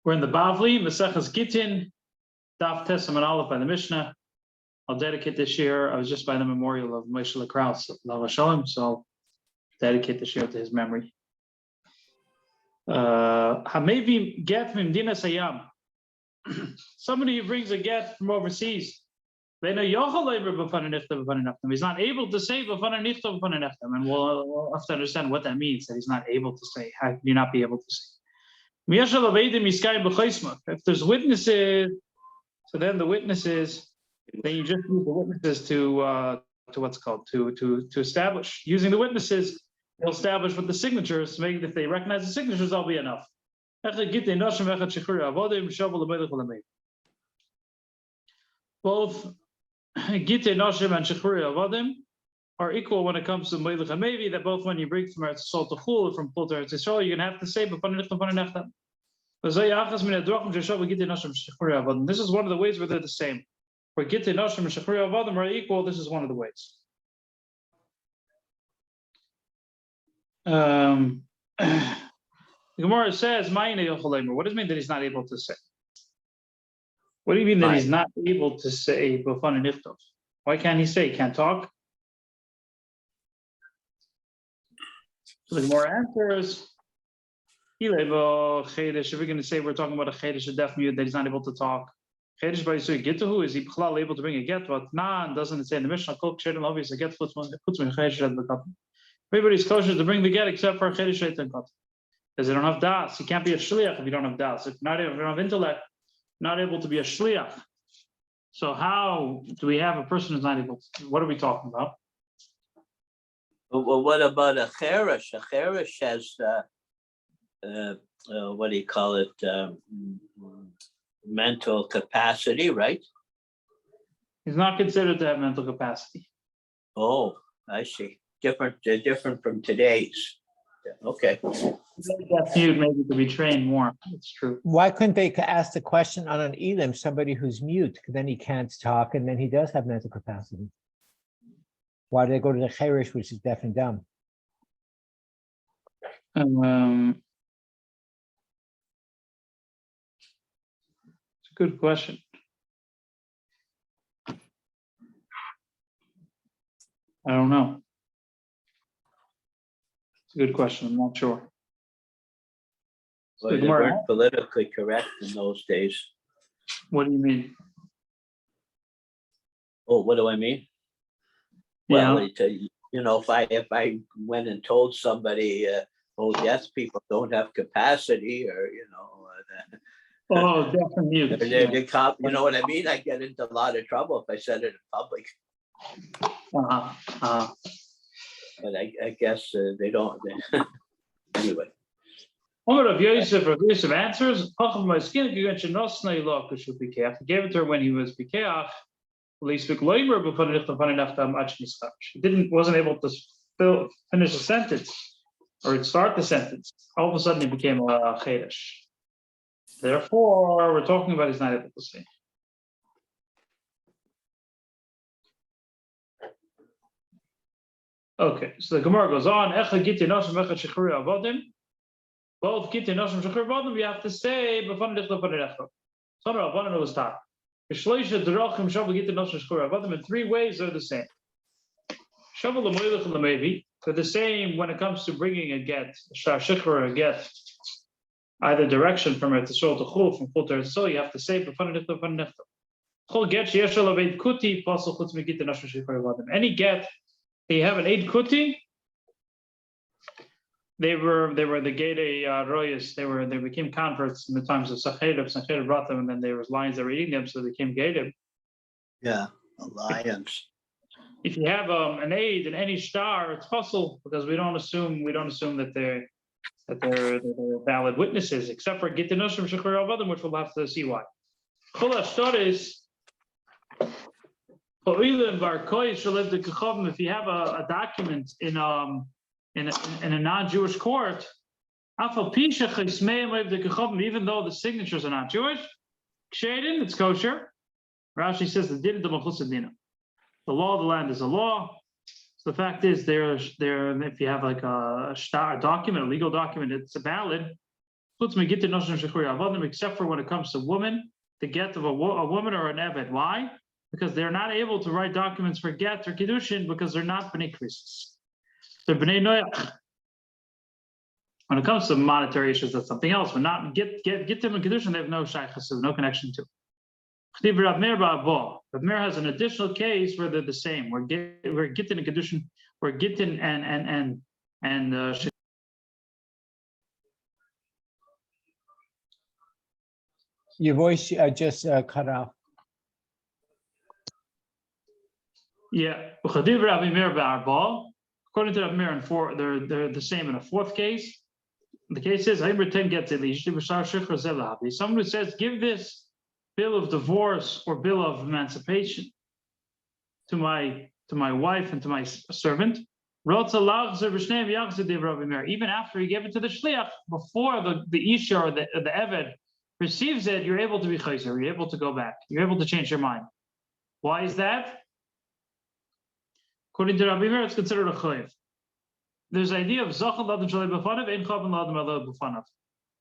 We're in the Bavli, Maseches Gittin, Daf Testament Aleph by the Mishnah. I'll dedicate this year. I was just by the memorial of Moshe Kraus, Yerushalmi, so I'll dedicate this year to his memory. Hamevi get Mimdina Sayam. Somebody who brings a get from overseas. He's not able to say, and we'll have to understand what that means, that he's not able to say. How can you not be able to say? If there's witnesses, so then the witnesses, then you just use the witnesses to what's called to establish. Using the witnesses, they'll establish with the signatures to make, if they recognize the signatures, that'll be enough. Both Gittin, Noshim, and Shechuri Avadim are equal when it comes to Meilech HaMevi, that both when you bring from Eretz Yisrael to Chul, from Chul to Eretz Yisrael, you're going to have to say, this is one of the ways where they're the same. Where Gittin, Noshim, and Shechuri Avadim are equal, this is one of the ways. The Gemara says, what does it mean that he's not able to say? What do you mean that he's not able to say Bafan and Niftov? Why can't he say? He can't talk? So the Gemara answers, if we're going to say we're talking about a chedesh, a deaf mute, that he's not able to talk. Chedesh by Yisur Gitahu, is he able to bring a get? But doesn't it say in the Mishnah, obviously a get everybody's kosher to bring the get except for chedesh and kat. Because they don't have das. You can't be a shliach if you don't have das. If you don't have intellect, not able to be a shliach. So how do we have a person who's not able to? What are we talking about? Well, what about a cheresh? A cheresh has, what do you call it? Mental capacity, right? He's not considered to have mental capacity. Oh, I see. Different from today's. Okay. That's mute, maybe to be trained more. It's true. Why couldn't they ask the question on an elim, somebody who's mute, because then he can't talk, and then he does have mental capacity? Why do they go to the cheresh, which is deaf and dumb? It's a good question. I don't know. It's a good question. I'm not sure. Well, they weren't politically correct in those days. What do you mean? Oh, what do I mean? Yeah. Well, if I went and told somebody, deaf people don't have capacity, or Oh, definitely. they cop, you know what I mean? I get into a lot of trouble if I said it in public. But I guess they don't. Anyway. Rav Yosef answers. He gave it to her when he was pikeach. He wasn't able to finish the sentence or start the sentence. All of a sudden, he became a chedesh. Therefore, we're talking about he's not able to say. Okay, so the Gemara goes on. Both Gittin, Noshim, Shechur, Avadim, we have to say b'fan nichtav b'fan nechtav. So no, Rabbanan was taught. B'shloisha derachim shavu Gittin, Noshim, Shechur, Avadim. In three ways they're the same. Shavu l'moilech l'mevi. They're the same when it comes to bringing a get, shechur, a get, either direction from Eretz Yisrael to Chul, from Chul to Eretz Yisrael. You have to say b'fan nichtav b'fan nechtav. Chol get sheyesh alav kuti pasal chutz megittin Noshim, Shechur, Avadim. Any get, they have an eid kuti. They were the Gede Royas. They became converts in the times of Sachedev brought them, and then there was lions that were eating them, so they became Gede. Yeah, lions. If you have an aid in any star, it's possible because we don't assume that they're valid witnesses, except for Gittin, Noshim, Shechur, Avadim, which we'll have to see why. If you have a document in a non-Jewish court, even though the signatures are not Jewish, it's kosher. Rashi says the law of the land is a law. So the fact is, if you have like a document, a legal document, it's valid. except for when it comes to women, the get of a woman or an eved. Why? Because they're not able to write documents for get or kiddushin because they're not bnei krisis. They're bnei noach. When it comes to monetary issues, that's something else. When not get them and kiddushin, they have no shaychus, no connection to. Rav Meir has an additional case where they're the same. Where Gittin and kiddushin, where Gittin and Your voice just cut off. Yeah, according to Rav Meir, and they're the same in a fourth case. The case is someone who says, give this bill of divorce or bill of emancipation to my wife and to my servant. Even after he gave it to the shliach, before the isha or the eved receives it, you're able to be chayzer, you're able to go back, you're able to change your mind. Why is that? According to Rabbi Meir, it's considered a chayiv. There's the idea of zachal l'adam shalei b'fanav, ein chavan l'adam alei b'fanav.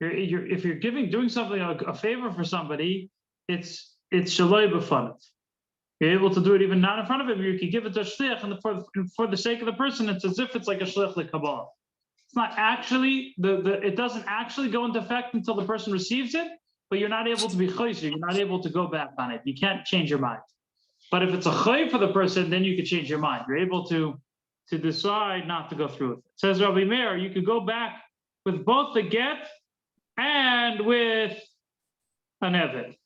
If you're doing something, a favor for somebody, it's shalei b'fanav. You're able to do it even not in front of him. You can give it to a shliach, and for the sake of the person, it's as if it's like a shliach l'kabbalah. It's not actually it doesn't actually go into effect until the person receives it, but you're not able to be chayzer. You're not able to go back on it. You can't change your mind. But if it's a chay for the person, then you can change your mind. You're able to decide not to go through with it. It says Rabbi Meir, you could go back with both the get and with an eved.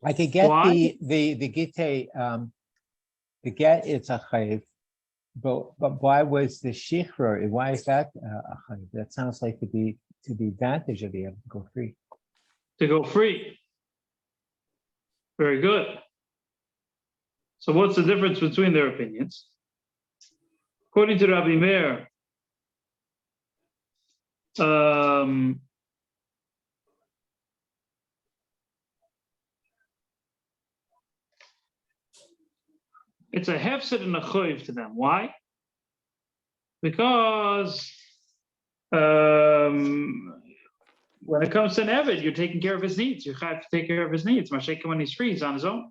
I could get Why? the gitte, the get it's a chayiv, but why was the shichrur? Why is that a chayiv? That sounds like to the advantage of the eved to go free. To go free. Very good. So what's the difference between their opinions? According to Rabbi Meir, it's a hefset and a choiv to them. Why? Because when it comes to an eved, you're taking care of his needs. You have to take care of his needs. Mashiach, when he's free, he's on his own.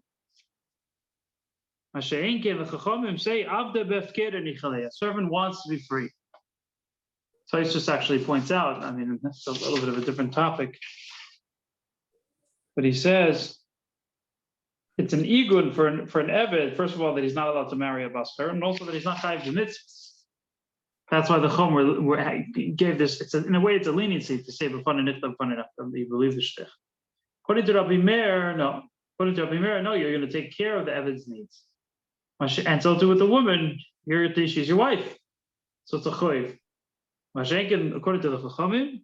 Mashiach, the Chachamim say, "Avda befker nichalei." A servant wants to be free. So he just actually points out. I mean, that's a little bit of a different topic, but he says it's an igun for an eved. First of all, that he's not allowed to marry a basker, and also that he's not chayiv b'mitzvahs. That's why the Chum gave this. In a way, it's a leniency to say b'fana nichtav b'fana nichtav. You believe the shlich. According to Rabbi Meir, no. According to Rabbi Meir, no. You're going to take care of the eved's needs, and so too with the woman. She's your wife, so it's a choiv. According to the Chachamim,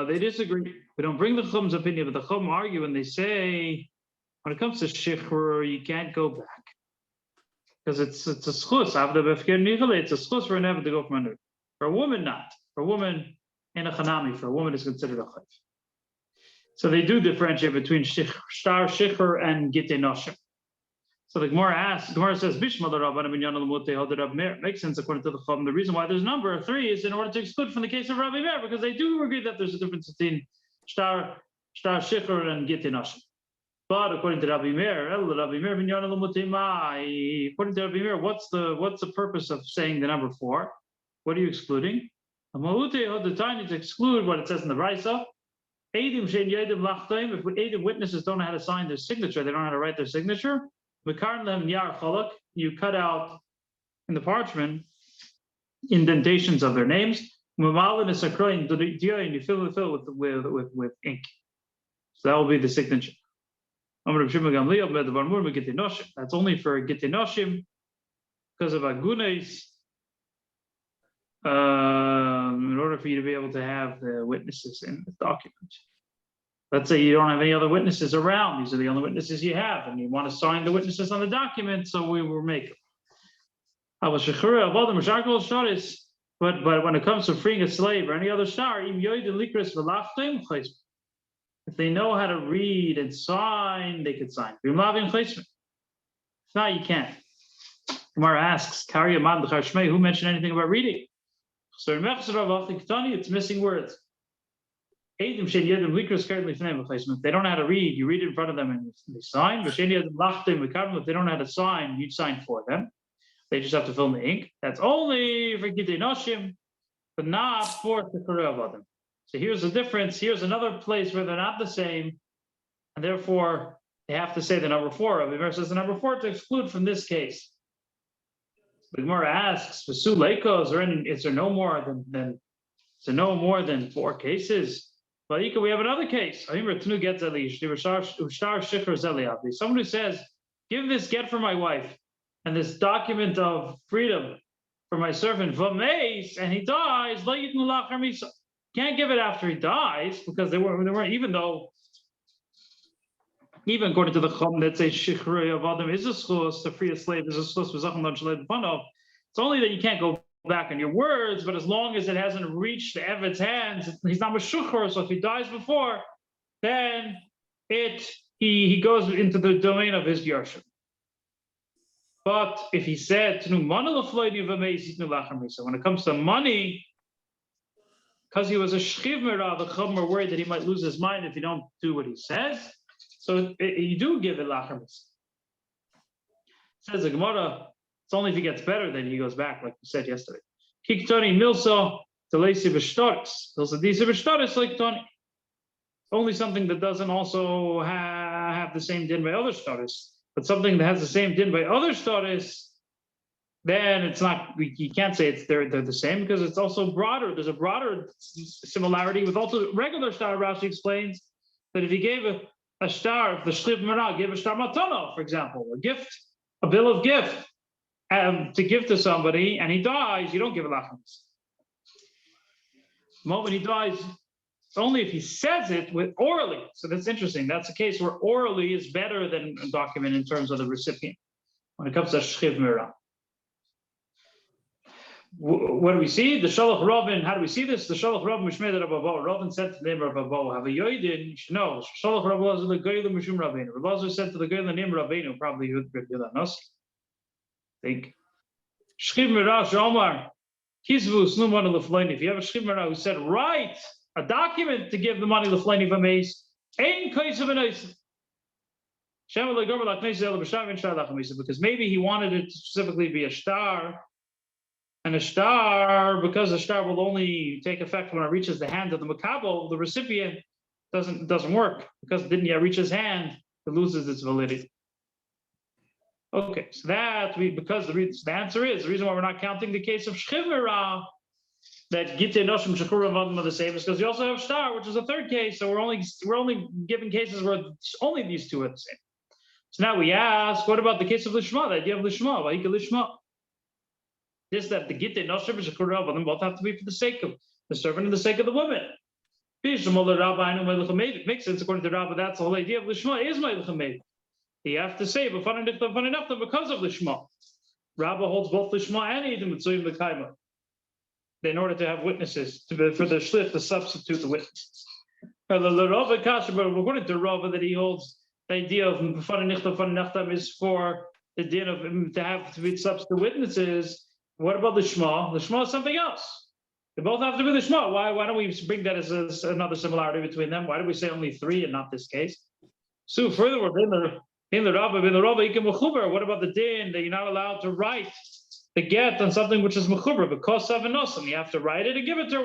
they disagree. We don't bring the Chum's opinion, but the Chum argue and they say when it comes to shichrur, you can't go back. Because it's a schus. It's a schus for an eved to go from under. For a woman, not. For a woman, in a chanami, for a woman is considered a chayv. So they do differentiate between shtar shichr and gittin noshim. So the Gemara says, Bishma the Rabban Binyan al-Mutei Hod Rab Meir. Makes sense according to the Chum. The reason why there's a number of 3 is in order to exclude from the case of Rabbi Meir, because they do agree that there's a difference between shtar shichr and gittin noshim. But according to Rabbi Meir, according to Rabbi Meir, what's the purpose of saying the number 4? What are you excluding? To exclude what it says in the Brisa. If Eidim witnesses don't know how to sign their signature, they don't know how to write their signature. You cut out in the parchment indentations of their names. And you fill with ink. So that will be the signature. That's only for Gittin noshim because of agunes. In order for you to be able to have the witnesses in the document. Let's say you don't have any other witnesses around. These are the only witnesses you have, and you want to sign the witnesses on the document, so we will make it. But when it comes to freeing a slave or any other shtar, if they know how to read and sign, they could sign. If not, you can't. Gemara asks, who mentioned anything about reading? So in Mechzer Rav Kiktani, it's missing words. If they don't know how to read, you read it in front of them and they sign. If they don't know how to sign, you sign for them. They just have to fill in the ink. That's only for Gittin Noshim, but not for the Avodim. So here's the difference. Here's another place where they're not the same, and therefore they have to say the number 4. Rabbi Meir says the number 4 to exclude from this case. The Gemara asks, "V'su leikos, is there no more than 4 cases?" We have another case. Someone who says, "Give this get for my wife and this document of freedom for my servant," and he dies. Can't give it after he dies because they weren't even according to the Chum that says Shichrei of Adam is a schus, to free a slave is a schus. It's only that you can't go back on your words, but as long as it hasn't reached the Eved's hands, he's not Meshuchar. So if he dies before, then he goes into the domain of his Yerushalmi. But if he said so when it comes to money, because he was a shchiv merah, the Chum were worried that he might lose his mind if you don't do what he says. So you do give it lachamis. Says the Gemara, it's only if he gets better, then he goes back, like we said yesterday. Kiktoni milso delesi b'shtaris. Milso desi b'shtaris like Tony. Only something that doesn't also have the same din by other shtaris, but something that has the same din by other shtaris, then it's not. You can't say they're the same because it's also broader. There's a broader similarity with also regular shtar. Rashi explains that if he gave a shtar, if the shliv merah gave a shtar matana, for example, a bill of gift. To give to somebody, and he dies, you don't give a lachamis. The moment he dies, it's only if he says it with orally. So that's interesting. That's a case where orally is better than a document in terms of the recipient when it comes to shchiv merah. What do we see? The Shalach Ravin. How do we see this? The Shalach Ravin Mishmei Rabavo. Ravin said to the name of Rabavo, "Have a yoidin." You should know. Shalach Rabavo is the Goyim Mishum Rabbeinu. Rabavo said to the Goyim the name Rabbeinu. Probably Yudanos. Think Shchiv Merah Shomar Kizvus Nu Money Lefleini. If you have a Shchiv Merah who said, write a document to give the money Lefleini Vameis, Ein Kais of an Eis. Because maybe he wanted it to specifically be a shtar, and a shtar, because a shtar will only take effect when it reaches the hand of the makabel, the recipient doesn't work because it didn't yet reach his hand, it loses its validity. Okay, so the answer is the reason why we're not counting the case of shchiv merah that Gittin Noshim Shechur Avadim are the same is because you also have shtar, which is a third case. So we're only giving cases where only these two are the same. So now we ask, what about the case of lishma? The idea of lishma, vayika lishma. This that the Gittin Noshim Shechur Avadim both have to be for the sake of the servant and the sake of the woman. It makes sense according to Rabbi. That's the whole idea of lishma is meiluchameid. You have to say because of lishma. Rabbi holds both lishma and edim mitzuyim l'kaima in order to have witnesses for the shliach to substitute the witnesses. But according to Rabbi, that he holds the idea of nechtam is for the din of to be substitute witnesses. What about lishma? Lishma is something else. They both have to be lishma. Why don't we bring that as another similarity between them? Why do we say only 3 and not this case? So furthermore, in the Rabba, what about the din that you're not allowed to write the get on something which is mechuber because of anosim? You have to write it and give it to her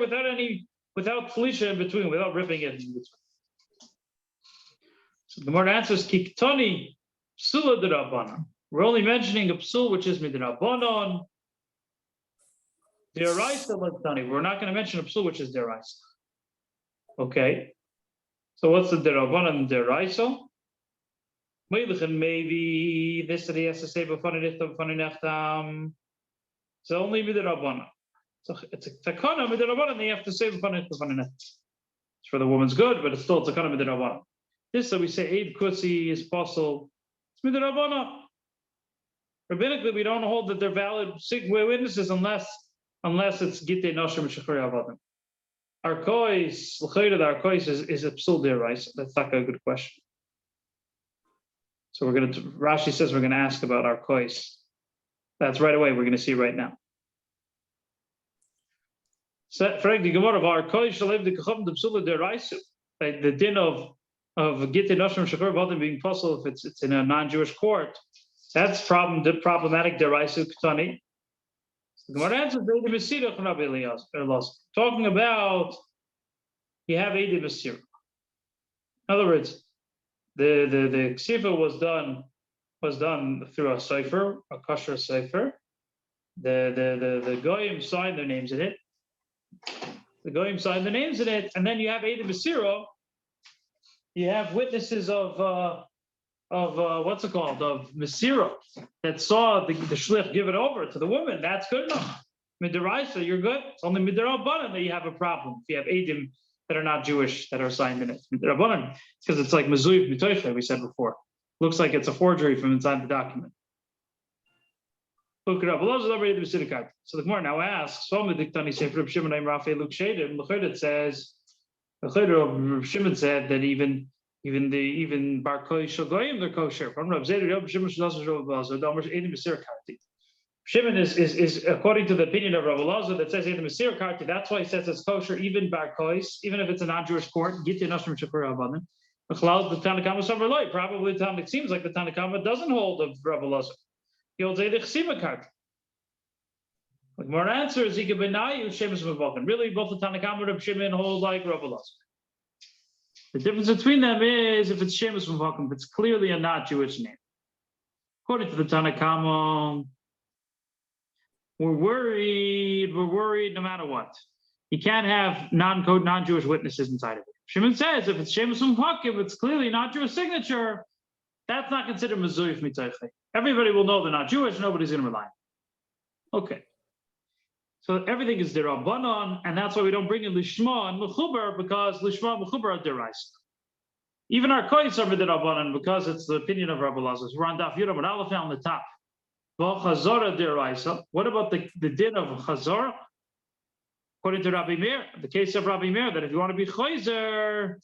without felicia in between, without ripping it in between. So the more answers kiktoni psula d'Rabbanan. We're only mentioning a psul which is midrabanan. Deraisa l'tani. We're not going to mention a psul which is deraisa. Okay. So what's the derabanan and deraisa? Maybe this that he has to say it's only midrabanan. So it's a takana midrabanan. They have to say it's for the woman's good, but it's still a takana midrabanan. This that we say eid kusi is possible. It's midrabanan. Rabbinically, we don't hold that they're valid witnesses unless it's Gittin Noshim Shechur Avadim. Our kois, l'chayda, our kois is a psul deraisa. That's not a good question. So Rashi says we're going to ask about our kois. That's right away. We're going to see right now. Frank the Gemara of our Koi Shalev the Kacham the Psula deraisu. Like the din of Gittin Nashim Shachar Badim being possible if it's in a non-Jewish court. That's problematic deraisu Ketani. The Gemara answers talking about you have Eid Masir. In other words, the ksifa was done through a cipher, a kosher cipher. The goyim signed their names in it. The goyim signed their names in it, and then you have Eid Masira. You have witnesses of what's it called, of Masira, that saw the shlich give it over to the woman. That's good enough. Midaraisa, you're good. It's only Midarabanan that you have a problem. If you have Eidim that are not Jewish that are signed in it. Midarabanan, because it's like Mazuiv Mitoicha, we said before. Looks like it's a forgery from inside the document. Look it up. So the Gemara now asks, it says, Shimon said that even Bar Koi Shogoyim, they're kosher. Shimon is according to the opinion of Rav Elazar that says Edim Masir Karti. That's why he says it's kosher, even Bar Kois, even if it's a non-Jewish court. Gittin Nashim Shachur Havanim. The Tanakama Savarloi. Probably it seems like the Tanakama doesn't hold of Rav Elazar. He holds Edim Chsiva Karti. The more answer is Zika Benayu Shemus Mavakim. Really, both the Tanakama and Rav Shimon hold like Rav Elazar. The difference between them is if it's Shemus Mavakim, if it's clearly a not Jewish name. According to the Tanakama, we're worried no matter what. You can't have non-Jewish witnesses inside of it. Shimon says if it's Shemus Mavakim, it's clearly not Jewish signature, that's not considered Mezuyif Mitayche. Everybody will know they're not Jewish, nobody's going to rely on it. Okay. So everything is derabanan, and that's why we don't bring in lishma and mechubar, because lishma and mechubar are derais. Even our koyis are derabanan because it's the opinion of Rabbi Elazar. We're on Daf Yudam and Aleph on the top. Chazara deraisa. What about the din of chazara? According to Rabbi Meir, the case of Rabbi Meir, that if you want to be chayzer,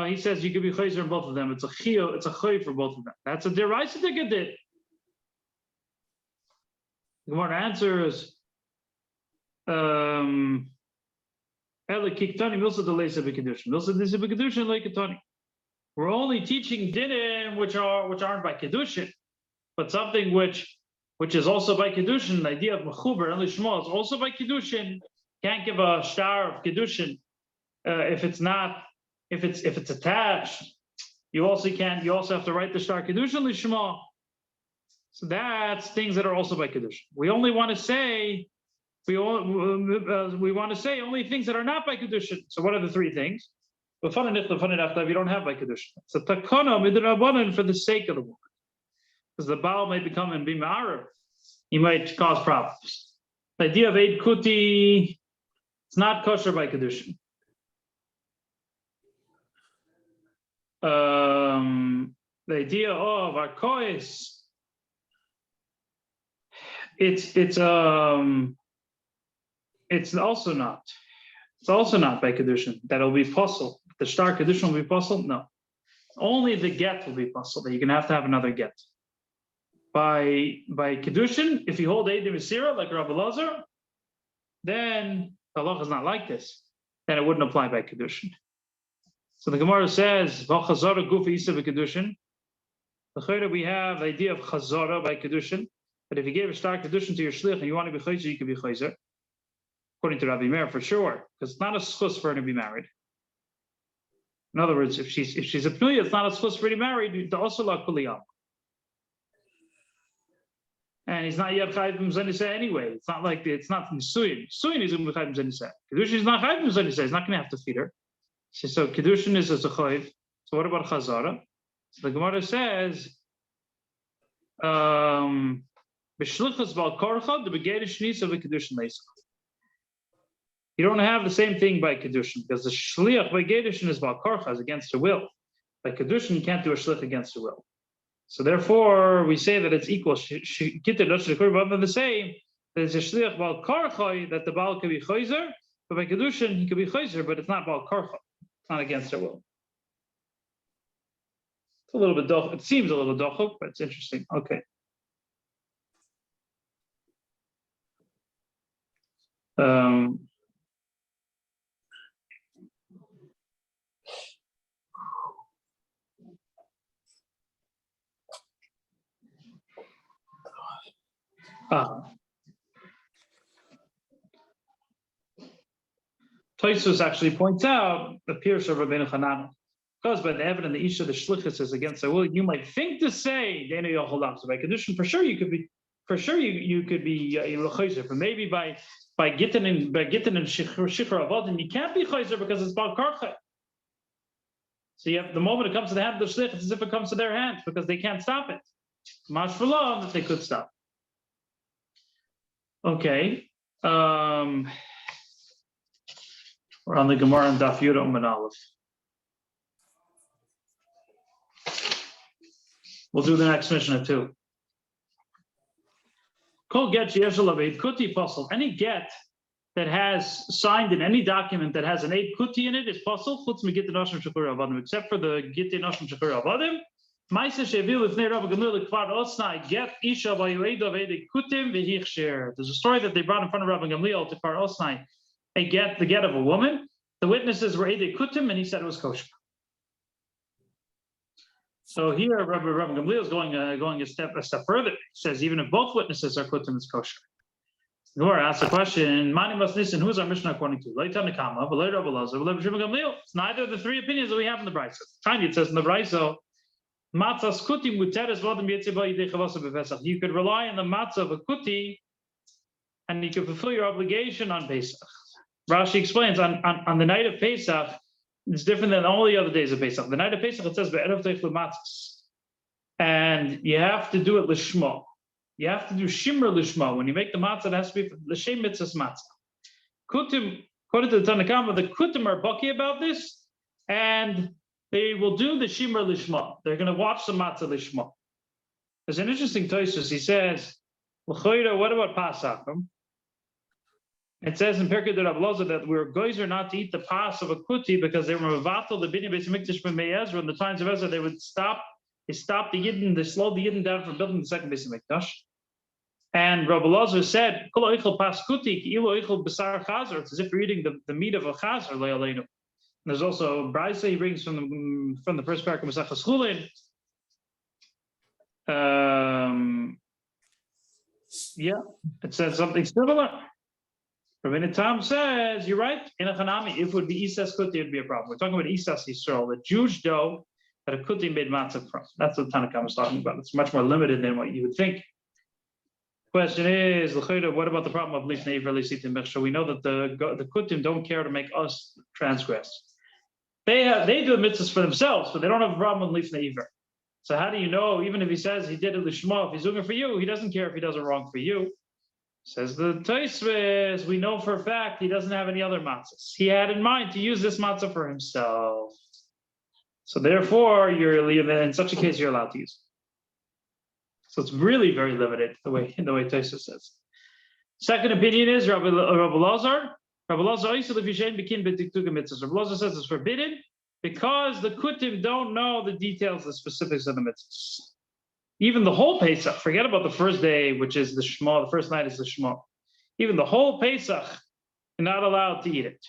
he says you could be chayzer in both of them. It's a chiyuv, it's a chay for both of them. That's a deraisa ticket. The Gemara answers. We're only teaching dinim which aren't by kedushin, but something which is also by kedushin. The idea of mechuber and lishma is also by kedushin. Can't give a star of kedushin if it's attached. You also have to write the star kedushin lishma. So that's things that are also by kedushin. We only want to say. We want to say only things that are not by kedushin. So what are the three things? If you don't have by kedushin, it's a takana midrabanan for the sake of the woman, because the baal might become and be ma'arav. He might cause problems. The idea of eid kuti, it's not kosher by kedushin. The idea of arkois, it's also not by kedushin. That'll be possible. The star kedushin will be possible. No, only the get will be possible. That you're gonna have to have another get. By kedushin, if you hold Eidim Masira like Rabbi Elazar, then the halacha is not like this. Then it wouldn't apply by kedushin. So the Gemara says, "V'chazara gufa isa b'kedushin." We have the idea of chazara by kedushin. But if you gave a star kedushin to your shlich and you want to be chayzer, you can be chayzer. According to Rabbi Meir, for sure, because it's not a schus for her to be married. In other words, if she's a pnuya, it's not a schus for her to be married. Also la kuliyam, and he's not yet chayv b'mzaniseh anyway. It's not nisuyin. Nisuyin is chayv b'mzaniseh. Kedushin is not chayv b'mzaniseh. He's not going to have to feed her. So kedushin is a chayv. So what about chazara? So the Gemara says, b'shlichus bal korcha the begedish nisa v'kedushin leisach. You don't have the same thing by kedushin, because the shliach by gedushin is bal korcha, is against her will. By kedushin, you can't do a shlich against her will. So therefore, we say that it's equal. Gittin Nashim Shachur the same. There's a shliach bal korcha that the baal can be chayzer, but by kedushin he can be chayzer, but it's not bal korcha. It's not against her will. It's a little bit doch. It seems a little dochuk, but it's interesting. Okay. Tosfos actually points out the Pirush of Rabbeinu Hanan, because by the evidence the Isha the Shlichus is against their will, you might think to say Dana Yocholam. So by condition, for sure you could be, you could be Chayzer, but maybe by Gittin and Shikhr Avodim, you can't be Chayzer because it's Bal Karcha. So you have the moment it comes to the hand of the Shlich, it's as if it comes to their hand because they can't stop it. Mashvalah that they could stop. Okay. We're on the Gemara and Daf Yudah and Aleph. We'll do the next Mishnah too. Kol get she'eshalav kuti puzzle. Any get that has signed in any document that has an eid kuti in it is puzzle. Chutz me Gittin Oshim Shechur Avadim, except for the Gittin Oshim Shechur Avadim. Maseches she'viu lifnei Rabbi Gamliel kvar osnai get isha v'yoed of eid kutim v'hichsher. There's a story that they brought in front of Rabbi Gamliel to kvar osnai. The get of a woman. The witnesses were Eidei Kutim, and he said it was kosher. So here, Rabbi Gamliel is going a step further. He says even if both witnesses are Kutim, it's kosher. Gemara asks a question: Mani must listen. Who's our Mishnah according to? It's neither of the three opinions that we have in the Brisa. Tanya, it says in the Brisa, Matzahs Kutim muteres v'adam yitzei ba yidei chavasa b'Pesach. You could rely on the matzah of a kuti, and you could fulfill your obligation on Pesach. Rashi explains on the night of Pesach, it's different than all the other days of Pesach. The night of Pesach, it says be'erev teichlu matzos, and you have to do it lishma. You have to do shimra lishma. When you make the matzah, it has to be l'shem mitzvahs matzah. Kutim, according to the Tanna Kama, the kutim are bucky about this, and they will do the shimra lishma. They're going to watch the matzah lishma. There's an interesting Tosfos. He says, l'choira, what about Pasach? It says in Pirkei de Rav Loza that we were geyser not to eat the pas of a kuti because they were mevatel the binyan beis hamikdash from Ezra. In the times of Ezra, they would stop. They stopped the Yidden. They slowed the Yidden down from building the second beis hamikdash. And Rav Loza said, "Kol oichel pas kuti ki ilo oichel b'sar chazer." It's as if you're eating the meat of a chazer le'aleinu. There's also Brisa he brings from the first parak of Maseches Chulin. Yeah, it says something similar. Rabbeinu Tam says, you're right, in a Chanami, if it would be Isas Kuti, it would be a problem. We're talking about Isas Yisrael, the Jewish dough that a Kuti made matzah from. That's what Tanna Kama is talking about. It's much more limited than what you would think. Question is, what about the problem of Lifnei Iver Lisitim Bechsha? We know that the Kutim don't care to make us transgress. They do the mitzvahs for themselves, but they don't have a problem with Lifnei Iver. So how do you know, even if he says he did it Lishma, if he's doing it for you, he doesn't care if he does it wrong for you. Says the Tosfos, we know for a fact he doesn't have any other matzahs. He had in mind to use this matzah for himself. So therefore, in such a case, you're allowed to use it. So it's really very limited the way Tosfos says. Second opinion is Rabbi Lazar. Rabbi Lazar says it's forbidden because the Kutim don't know the details, the specifics of the mitzvahs. Even the whole Pesach, forget about the first day, which is the Shema, the first night is the Shema. Even the whole Pesach, you're not allowed to eat it.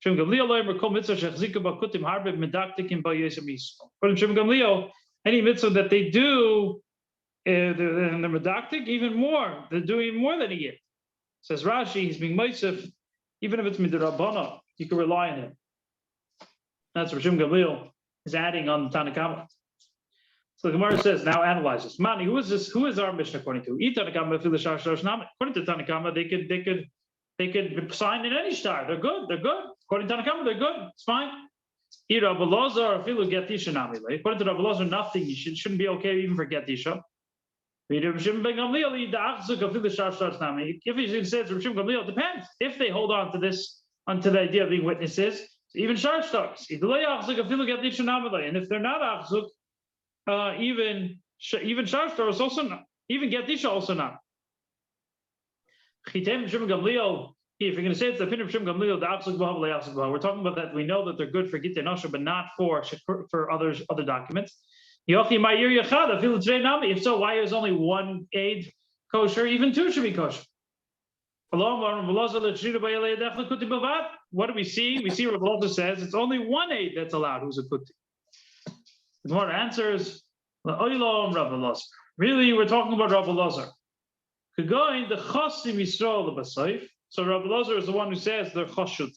According to Shem Gamliel, any mitzvah that they do, they're medaktik, even more. They're doing more than a year. Says Rashi, he's being meisef, even if it's midrabana, you can rely on him. That's what Shem Gamliel is adding on the Tanna Kama. So the Gemara says, now analyze this. Mani, who is this? Who is our Mishnah according to? According to Tanna Kama, they could sign in any star. They're good. According to Tanna Kama, they're good. It's fine. According to Rav Elazar, nothing. You shouldn't be okay even for Getisha. If he says Rav Shimon Gamliel, it depends. If they hold on to this, onto the idea of being witnesses, even shar stars. And if they're not achzuk, even shar stars also not. Even Getisha also not. If you're going to say it's the opinion of Shem Gamliel, we're talking about that. We know that they're good for Gittin, but not for other documents. If so, why is only one aid kosher? Even two should be kosher. What do we see? We see Rav Elazar says it's only one aid that's allowed who's a kuti. The Gemara answers, really, we're talking about Rav Elazar. Kagoin the Chosim Yisrael the Basayf. So Rabbi Lozer is the one who says they're Choshut.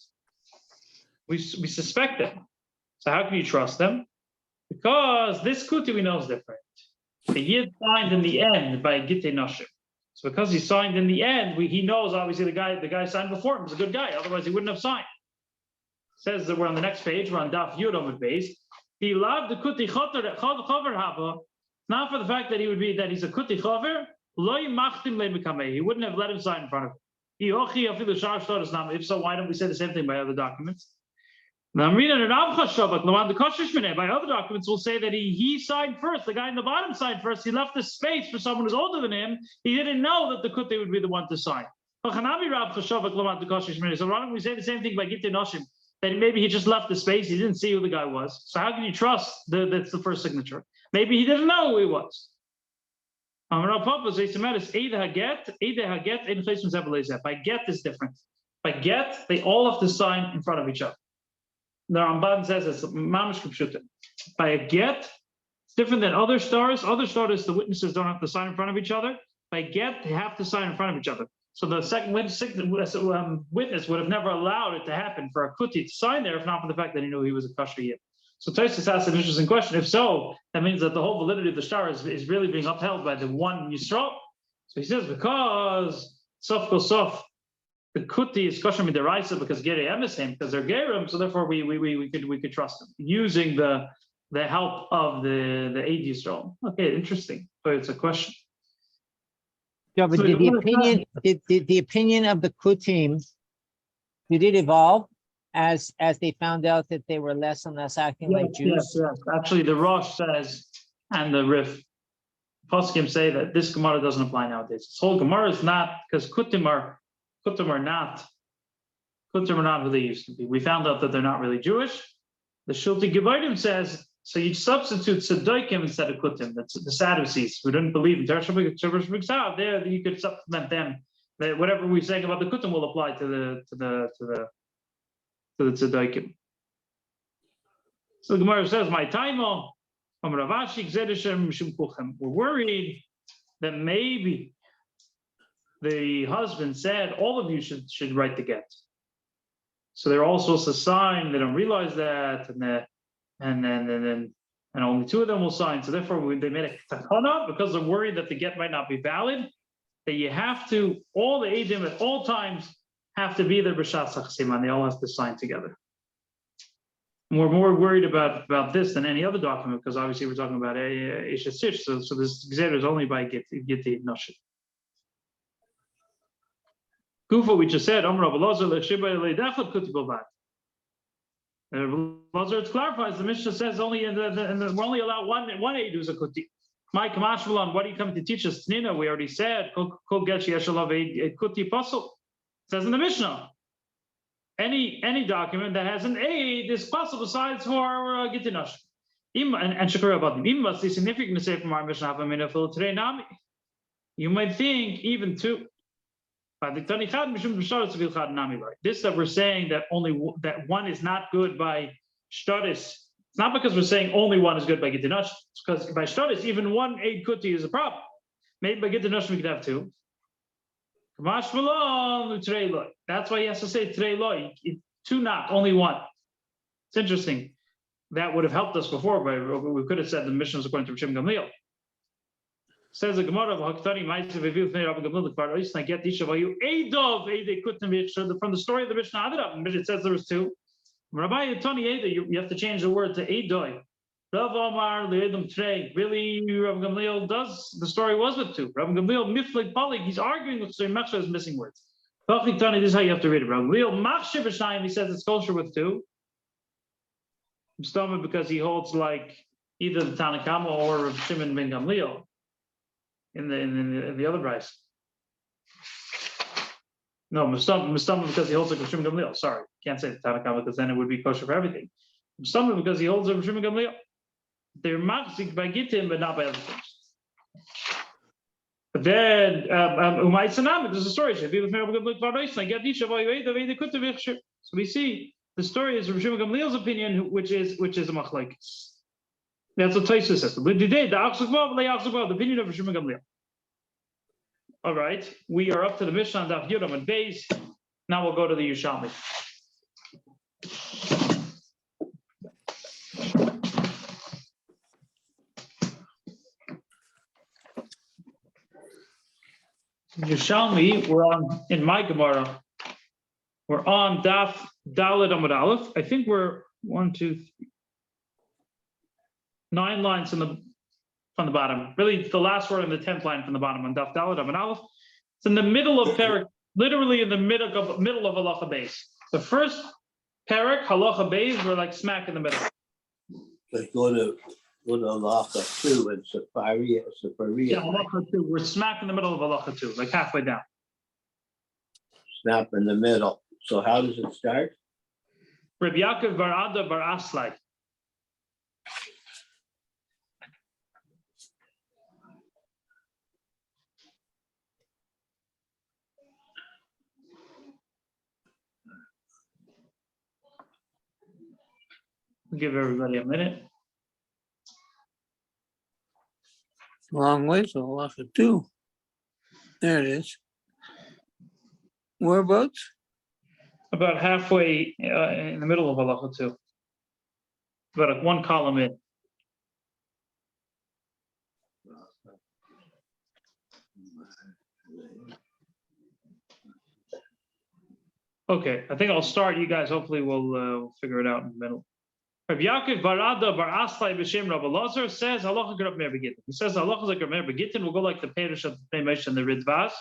We suspect them. So how can you trust them? Because this kuti we know is different. The Yid signed in the end by Gittin Nashim. So because he signed in the end, he knows obviously the guy signed before him was a good guy. Otherwise he wouldn't have signed. Says that we're on the next page. We're on Daf Yud Amud Beis. He loved the kuti chaver hava. Not for the fact that he's a kuti chaver. Loy machtim le'mekamei. He wouldn't have let him sign in front of him. If so, why don't we say the same thing by other documents? Now I'm reading it. By other documents, we'll say that he signed first. The guy in the bottom signed first. He left the space for someone who's older than him. He didn't know that the kuti would be the one to sign. So why don't we say the same thing by Gittin Noshim? That maybe he just left the space. He didn't see who the guy was. So how can you trust that's the first signature? Maybe he didn't know who he was. By get is different. By get, they all have to sign in front of each other. The Ramban says it's mamish k'pshutim. By a get, it's different than other stars. Other stars, the witnesses don't have to sign in front of each other. By get, they have to sign in front of each other. So the second witness would have never allowed it to happen for a kuti to sign there, if not for the fact that he knew he was a kosher yid. So Tosfos asks an interesting question. If so, that means that the whole validity of the star is really being upheld by the one Yisrael. So he says because sof kol sof, the kuti is kosher midaraisa because gerei is him because they're gerim. So therefore we could trust them using the help of the Eid Yisrael. Okay, interesting. So it's a question. Yeah, but So did the opinion of the kutim, did it evolve as they found out that they were less and less acting like Jews? Yes. Actually, the Rosh says, and the Rif, Poskim say that this Gemara doesn't apply nowadays. This whole Gemara is not, because kutim are not who they used to be. We found out that they're not really Jewish. The Shulti Gevodim says, so you substitute Tzaddikim instead of kutim. That's the Sadducees who didn't believe in Torah Shabbat. There, you could supplement them. That whatever we're saying about the kutim will apply to the tzaddikim. So the Gemara says, "My taimo, we're worried that maybe the husband said all of you should write the get. So they're all supposed to sign. They don't realize that, and only two of them will sign. So therefore, they made a takana because they're worried that the get might not be valid. That you have to all the edim at all times have to be there b'shas hachsiman. They all have to sign together. And we're more worried about this than any other document because obviously we're talking about Isha Sish. So this Gzer is only by Gittin Noshim. Gufa, we just said, Amr Rabbi Lozer le'shiba le'dachot kuti b'vad. Lozer, it clarifies, the Mishnah says only we're only allowed one aid who's a kuti. Mike Mashmalan, what are you coming to teach us? Nina, we already said, Kol get yeshalav a kuti pasul. Says in the Mishnah, any document that has an aid is possible besides for Gittin Noshim. And Shakura about them. Even what's the significant to say from our Mishnah, you might think even two. This that we're saying that that one is not good by Shtaris. It's not because we're saying only one is good by Gittin Noshim. It's because by Shtaris, even one aid kuti is a problem. Maybe by Gittin Noshim we could have two. That's why he has to say Trei two not, only one. It's interesting. That would have helped us before, but we could have said the mission is according to Rishim Gamliel. Says the Gemara of Haktani Ma'asev Eviv Fnei Rabbi Gamliel Kvar Oisna Get Ishav Eidov Eidei Kutim from the story of the Mishna-Halacha. It says there was two. Rabbi Yitoni Eidei, you have to change the word to Eidoi. Rav Omar Le'edom Trei. Really, Rabbi Gamliel the story was with two. Rabbi Gamliel Miflik Balik, he's arguing with Sri Mechsha is missing words. This is how you have to read it. Rabbi Gamliel Machshiv B'Shnayim, he says it's kosher with two. Stomach because he holds like either the Tanakama or Rav Shimon ben Gamliel in the other price. No, Mustama because he holds like Rav Shimon Gamliel. Sorry, can't say the Tanakama because then it would be kosher for everything. Mustama because he holds Rav Shimon Gamliel. They're machzik by Gittin, but not by other things. But then Umay Sanam, there's a story. So we see the story is Rav Shimon Gamliel's opinion, which is a machlokes. That's what Tosfos says. The opinion of Rav Shimon Gamliel. All right, we are up to the Mishnah on Daf Yudam and Beis. Now we'll go to the Yerushalmi. Yerushalmi, we're on in my Gemara. We're on Daf Daled Amud Aleph. I think we're 1, 2, 3, 9 lines from the bottom. Really, the last word on the 10th line from the bottom on Daf Daled Amud Aleph. It's in the middle of Perek, literally in the middle of Halacha Beis. The first Perek, Halacha Beis, we're like smack in the middle. But go to Halacha 2 and Safaria. Yeah, Halacha 2. We're smack in the middle of Halacha 2, like halfway down. Snap in the middle. So how does it start? Rabbi Yaakov bar Ada bar Aslai. We'll give everybody a minute. Long way to Halacha 2. There it is. Whereabouts? About halfway in the middle of Halacha 2. About one column in. Okay, I think I'll start. You guys hopefully will figure it out in the middle. Rabbi Yaakov bar Ada bar Aslai b'shem Rabbi Lazar says Halacha Grab Mer Begittin. He says Halacha like Grab Mer Begittin will go like the Perish of the Mishna and the Ridvas.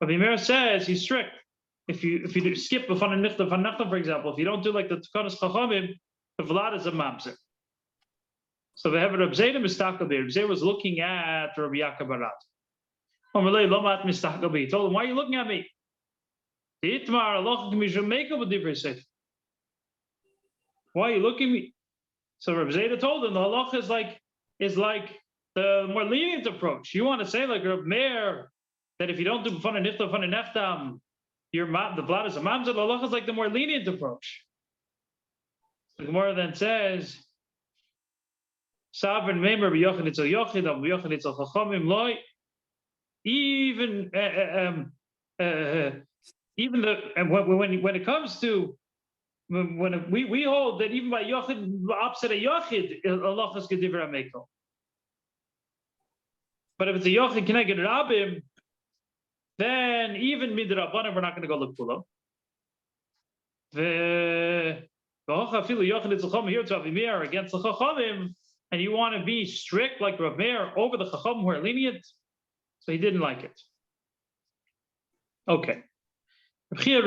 Rabbi Meir says he's strict. If you do skip b'fan and nichta van nachta, for example, if you don't do like the Tekanos Chachamim, the Vlad is a mamzer. So the Hever Reb Zayda Mistakel Reb Zayda was looking at Rabbi Yaakov bar Ada. He told him, why are you looking at me? Why are you looking at me? So Reb Zayda told him the halacha is like the more lenient approach. You want to say like Reb Meir that if you don't do b'fan and nichta b'fan and neftam, the blood is a mamzer. The halacha is like the more lenient approach. The Gemara then says, "Sovereign Meimer b'yochid itzel yochid, b'yochid itzel chachamim loy." Even when it comes to when we hold that even by yochid opposite a yochid, Allah is gediver ameko. But if it's a yochid keneged rabim, then even midrabanan we're not going to go l'kulam. The afilu yochid it's chacham here to avimir against the chachamim, and you want to be strict like Rav Meir over the chacham who are lenient, so he didn't like it. Okay. Chia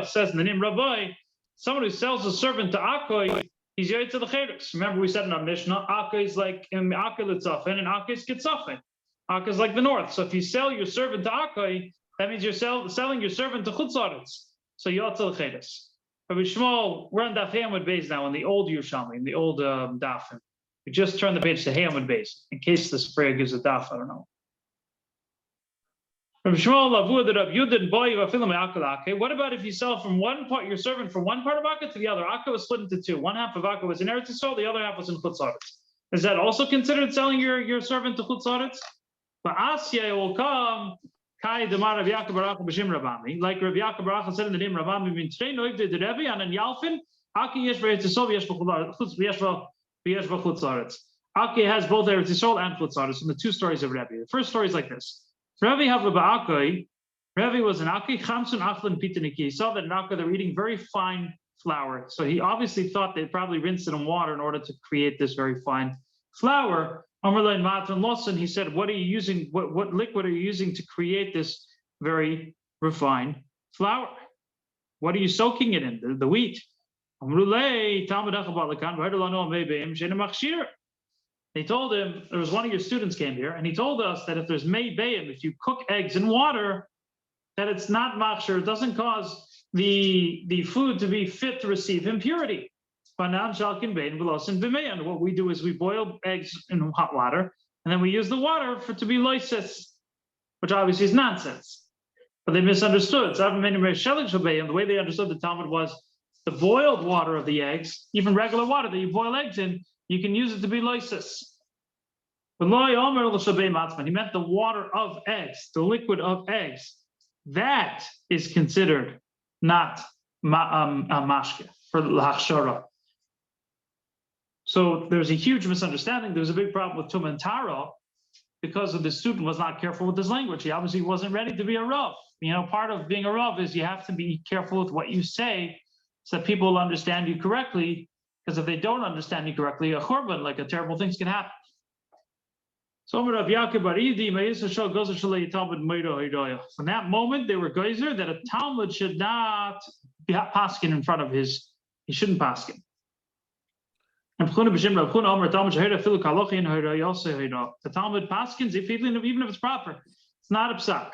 says in the name Rabbi, someone who sells a servant to Akoy, he's yet to the Chedesh. Remember, we said in our Mishnah, Akoy is like Akoy Litzafen and Akoy is Kitzafen. Akoy is like the north. So if you sell your servant to Akoy, that means you're selling your servant to Chutzaretz. So you're to the Chedesh. Rabbi Shmuel, we're on Daf Hamud Beis now in the old Yerushalmi, in the old Dafim. We just turned the page to Hamud Beis in case the sprayer gives a Daf. I don't know. What about if you sell from one part your servant from one part of Akka to the other? Akka was split into two. One half of Akka was in Eretz Yisrael, the other half was in Chutzaretz. Is that also considered selling your servant to Chutzaretz? But Asya will come. Kai Demar Rav Yaakov Baruch B'Shem Rabami, like Rav Yaakov Baruch said in the name Rabami, means Trei Noivde the Rebbe and in Yalfin. Aki Yesh Eretz Yisrael Yesh Chutzaretz. Aki has both Eretz Yisrael and Chutzaretz from the two stories of Rebbe. The first story is like this. Ravi Havaba'akai, Ravi was an Aki, Chamsun Achlan Pitaniki. He saw that in Akka they were eating very fine flour. So he obviously thought they probably rinsed it in water in order to create this very fine flour. Amrla and Matan Lawson, he said, what are you using? What liquid are you using to create this very refined flour? What are you soaking it in? The wheat. They told him, there was one of your students came here, and he told us that if there's mei bayim, if you cook eggs in water, that it's not machshir, it doesn't cause the food to be fit to receive impurity. And what we do is we boil eggs in hot water, and then we use the water to be loises, which obviously is nonsense. But they misunderstood. So the way they understood the Talmud was the boiled water of the eggs, even regular water that you boil eggs in, you can use it to be loises. But loy omer l'shabei matzman. He meant the water of eggs, the liquid of eggs. That is considered not mashke for l'hachshara. So there's a huge misunderstanding. There's a big problem with Tum and Tara because the student was not careful with his language. He obviously wasn't ready to be a Rav. Part of being a Rav is you have to be careful with what you say so that people will understand you correctly. Because if they don't understand you correctly, a churban, like a terrible things can happen. So from that moment, they were geyser that a Talmud should not be paskin in front of he shouldn't paskin. And the Talmud paskins, even if it's proper, it's not a psak.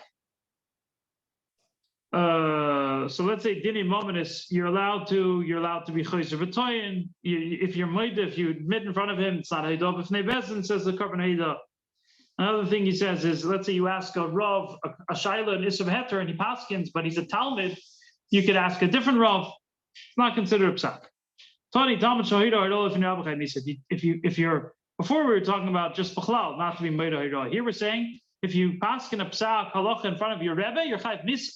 So let's say dini momentus, you're allowed to be chayzer v'toyin. If you're moida, if you admit in front of him, it's not haydah b'fnei bezin, says the korban haydah. Another thing he says is, let's say you ask a Rav, a Shaila, an Issav Heter, and he paskins, but he's a Talmud, you could ask a different Rav. It's not considered a psak. Tani Talmud Shahida, if you're, before we were talking about just B'chlal, not to be Meida Hira. Here we're saying, if you paskin a psak halacha in front of your Rebbe, you're chayv misa.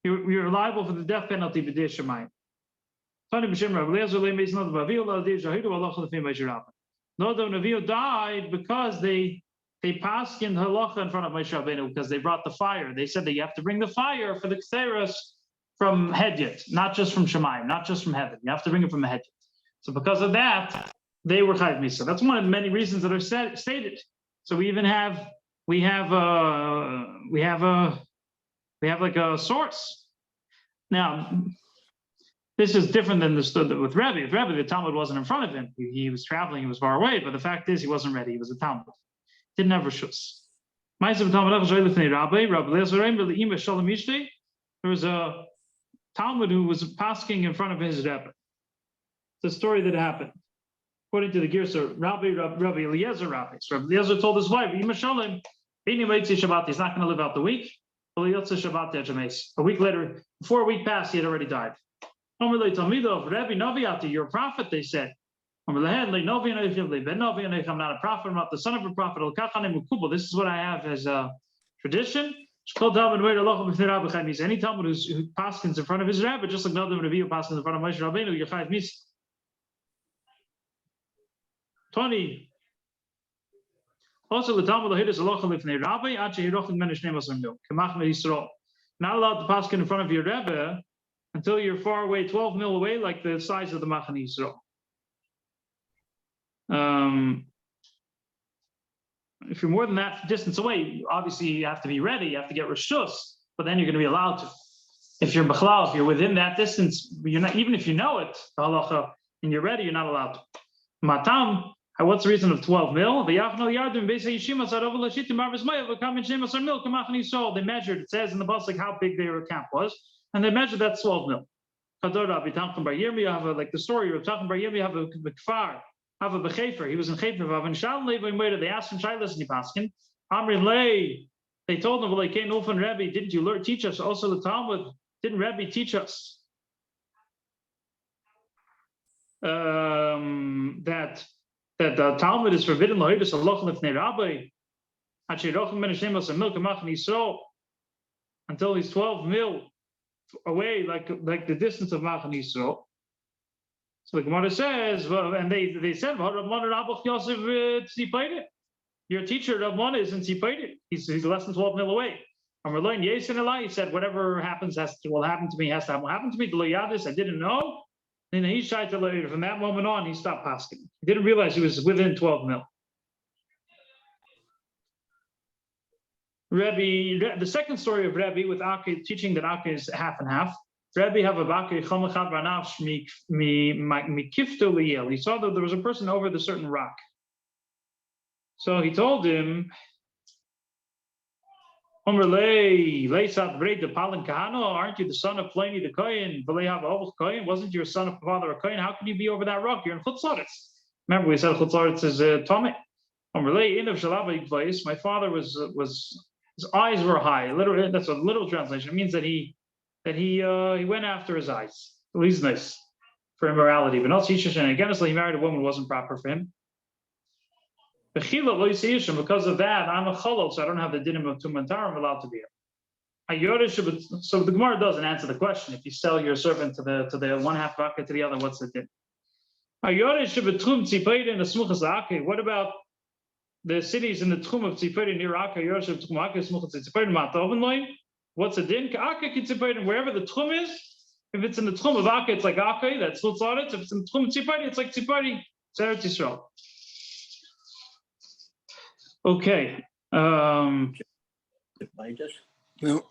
You're liable for the death penalty b'dei shemayim. Tani b'shem Rav Eliezer le'meis not b'avil l'adei shahidu halacha l'fim b'yishir Rabban. Nodo Navio died because they paskined halacha in front of Moshe Rabbeinu because they brought the fire. They said that you have to bring the fire for the kseros from Hedyot, not just from Shemayim, not just from heaven. You have to bring it from the Hedyot. So because of that, they were chayv misa. That's one of the many reasons that are stated. So we even have like a source. Now, this is different than the stood with Rebbe. With Rebbe, the Talmud wasn't in front of him. He was traveling, he was far away, but the fact is he wasn't ready. He was a Talmud. Didn't have Rishus. There was a Talmud who was pasking in front of his Rebbe. It's a story that happened. According to the Girsa, Rabbi Eliezer rabbis. Rabbi Eliezer told his wife, he's not going to live out the week. A week later, before a week passed, he had already died. You're a prophet, they said. I'm not a prophet, I'm not the son of a prophet. This is what I have as a tradition. Any Talmud who paskins in front of his rabbi, just like Nadav and Avihu paskins in front of Moshe Rabbeinu, you're chayv misa. Tony. Also, the Talmud lahidus halacha lifnei rabbi ad shehirochin men shnei masar mil k'mach me'Yisrael. Not allowed to paskin in front of your rabbi until you're far away, 12 mil away, like the size of the Machane Yisrael. If you're more than that distance away, obviously you have to be ready, you have to get rishus, but then you're going to be allowed to. If you're b'chlal, if you're within that distance, you're not, even if you know it, the halacha, and you're ready, you're not allowed to. Matam, what's the reason of 12 mil? They measured, it says in the Pasuk how big their camp was, and they measured that 12 mil. Like the story of Tachon Bar Yirmi, you have a kfar, have a bechefer. He was in Chefer. They asked him, Shailas and Paskin. Amrin Lei, they told him, well, they came Ulfan Rebbe, didn't you teach us? Also the Talmud, didn't Rebbe teach us that the Talmud is forbidden lahidus halacha lifnei rabbi until he's 12 mil away, like the distance of Machane Yisrael. So the Gemara says, well, and they said, your teacher Rabban is in Tzipayit. He's less than 12 mil away. He said, whatever happens will happen to me, has to happen to me. I didn't know. And from that moment on, he stopped pasking. He didn't realize he was within 12 mil. Rebbe, the second story of Rebbe with Aki teaching that Aki is half and half. Rebbe have a Baki Chomachad Ranaf Mikifto Liel. He saw that there was a person over the certain rock. So he told him, aren't you the son of Pliny the Kohen? Wasn't your son of father a Kohen? How can you be over that rock? You're in Chutzaretz. Remember, we said Chutzaretz is Tomei. My father was his eyes were high. Literally, that's a literal translation. It means that he went after his eyes. At least nice for immorality. But not Shishash, and again, he married a woman who wasn't proper for him. Because of that, I'm a chalal, so I don't have the dinim of tumantar. I'm allowed to be here. So the Gemara doesn't answer the question. If you sell your servant to the one half bucket to the other, what's the din? What about the cities in the Tchum of Tzipayrin near Akka? What's the din? Wherever the Tchum is, if it's in the Tchum of Akka, it's like Akka, that's Lutzaretz. If it's in the Tchum of Tzipayrin, it's like Tzipayrin. It's Eretz Yisrael. Okay. Find it? No,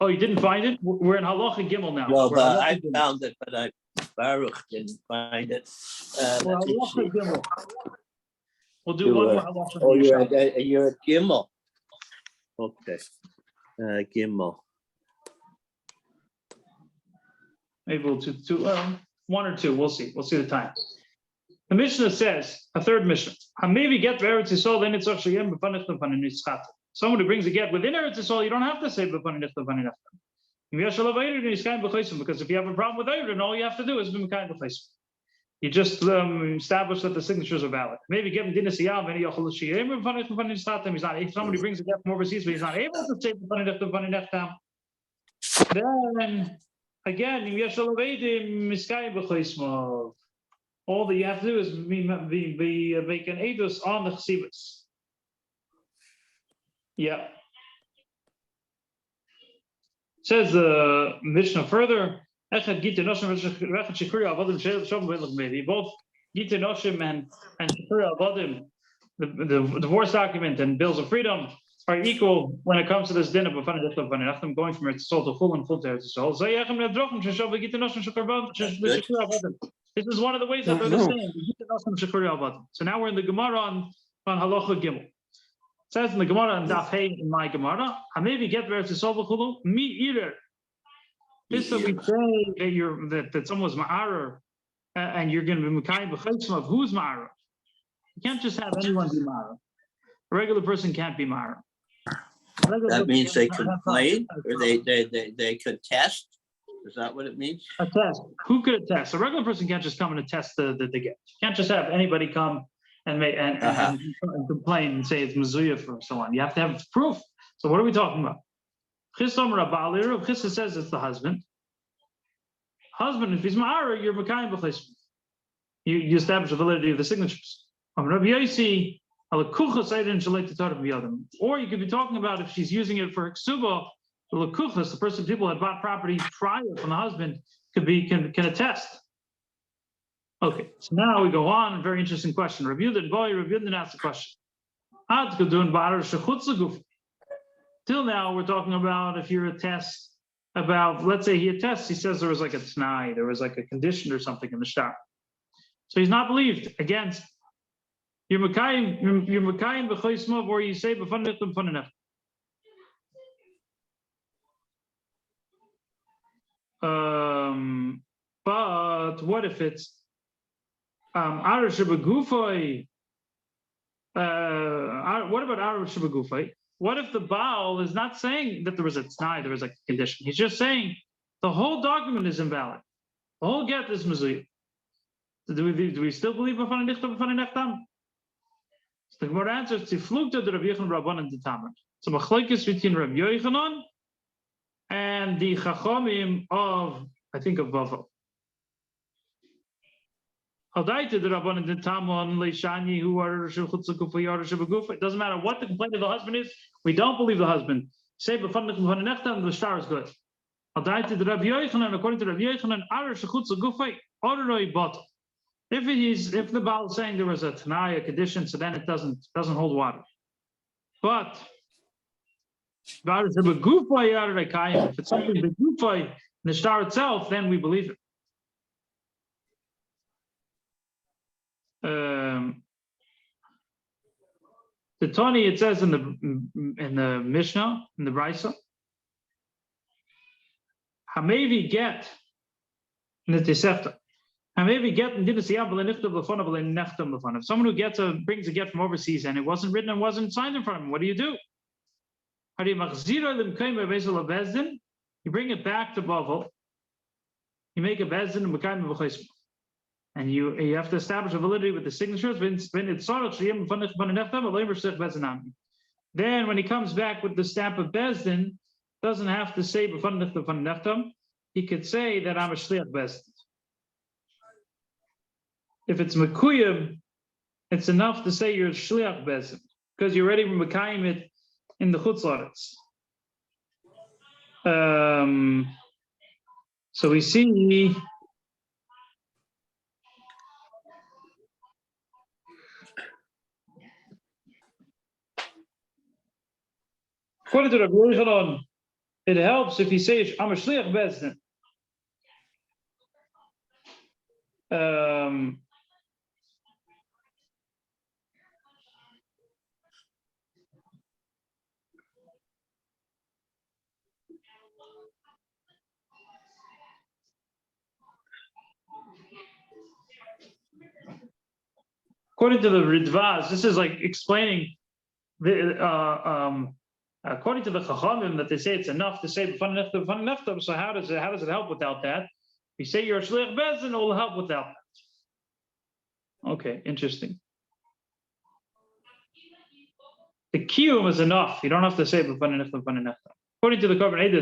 Oh, you didn't find it? We're in Halacha Gimel now. Well, We're but Halacha I Gimel. found it, but Baruch didn't find it. We're Let me Halacha see. Gimel. We'll do Do, one uh, more Halacha. Oh, you're Yerushalmi. you're at Gimel. Okay. Gimel. Maybe we'll do one or two. We'll see. We'll see the time. The Mishnah says, a third Mishnah. Maybe get to Eretz Yisrael, then it's actually someone who brings a get within Eretz Yisrael, you don't have to say because if you have a problem with Eretz, all you have to do is you just establish that the signatures are valid. Maybe get him dinas yav and he's not. If somebody brings a get from overseas, but he's not able to say then again, all that you have to do is make an edus on the chesivus. Yeah. Says the Mishnah further. Both Gittin Oshim and Shikuri Avodim, the divorce document and bills of freedom are equal when it comes to this din of I'm going from Eretz Yisrael to Chul and Chul to Eretz Yisrael. This is one of the ways that they're the same. So now we're in the Gemara on Halacha Gimel. It says in the Gemara on Daf Hey in my Gemara, maybe get Eretz Yisrael v'chulu mi irer. This that we say that someone's ma'arer and you're going to be mekayim b'chayim of who's ma'arer. You can't just have anyone be ma'arer. A regular person can't be ma'arer. That means they complain or they contest. Is that what it means? Attest. Who could attest? A regular person can't just come and attest the get. You can't just have anybody come and make and complain and say it's mezuyah or so on. You have to have proof. So what are we talking about? Chissa says it's the husband. Husband, if he's ma'ara, you're mekayim b'chayim. You establish the validity of the signatures. Or you could be talking about if she's using it for ksuba, the lekuchas, the person people had bought property prior from the husband, can attest. Okay, so now we go on. A very interesting question. Rabbi Yehuda asked the question. Till now, we're talking about if you're a test about, let's say he attests, he says there was like a t'nai, there was like a condition or something in the shtar. So he's not believed against. You're mekayim b'choismav, or you say b'fanech b'fanech. But what if it's Arash B'Gufay? What about Arash B'Gufay? What if the Baal is not saying that there was a t'nai, there was a condition? He's just saying the whole document is invalid. The whole get is mezuyah. Do we still believe b'fanei nichtav b'fanei nechtam? So the Gemara answers, Tiflukta de Rav Yochanan Rabbanan de Tamar. So machlokes between Rav Yochanan and the Chachamim of, I think, of Bavli. It doesn't matter what the complaint of the husband is. We don't believe the husband. Say the star is good. According to Rav Yochanan, if the Baal is saying there was a t'nai, a condition, so then it doesn't hold water. But if it's something the gufay, the star itself, then we believe it. The Tani, it says in the Mishnah, in the Brisa, Hamevi get in the Tisefta. Hamevi get in Dinas Yabal and Nichtav Lefanav and Nechtam Lefanav. If someone who brings a get from overseas and it wasn't written and wasn't signed in front of him, what do? You bring it back to Bavel. You make a bezdin and mekayim b'chayim. And you have to establish a validity with the signatures. Then when he comes back with the stamp of Bezdin, doesn't have to say he could say that I'm a shliach Bezdin. If it's Mekuyim, it's enough to say you're a shliach Bezdin because you're already Mekayim it in the Chutz La'aretz. So we see according to Rabbi Yerushalmi, it helps if he says I'm a shliach Bezdin. According to the Ridvaz, this is like explaining the according to the Chachamim that they say it's enough to say b'fan neftam. So how does it help without that? If you say you're a shliach bezdin, it will help without that. Okay, interesting. The kiyum is enough. You don't have to say b'fan neftam. According to the Korban Eidah,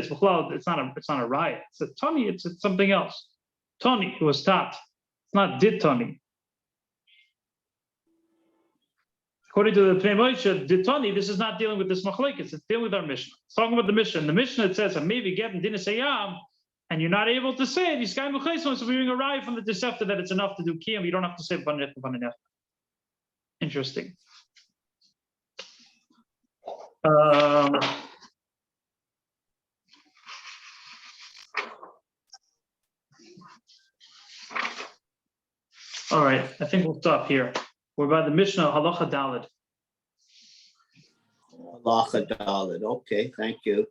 it's not a riot. It's a tani. It's something else. Tani was tat. It's not dit tani. According to the Pnei Moshe, Ditani, this is not dealing with this machlekes, it's dealing with our Mishnah. It's talking about the Mishnah. In the Mishnah, it says, maybe get and didn't say yam, and you're not able to say it. So we're doing a riot from the Deceptor that it's enough to do kiyam. You don't have to say bananef. Interesting. All right, I think we'll stop here. We're by the Mishna-Halacha Daled. Halacha Daled. Okay, thank you.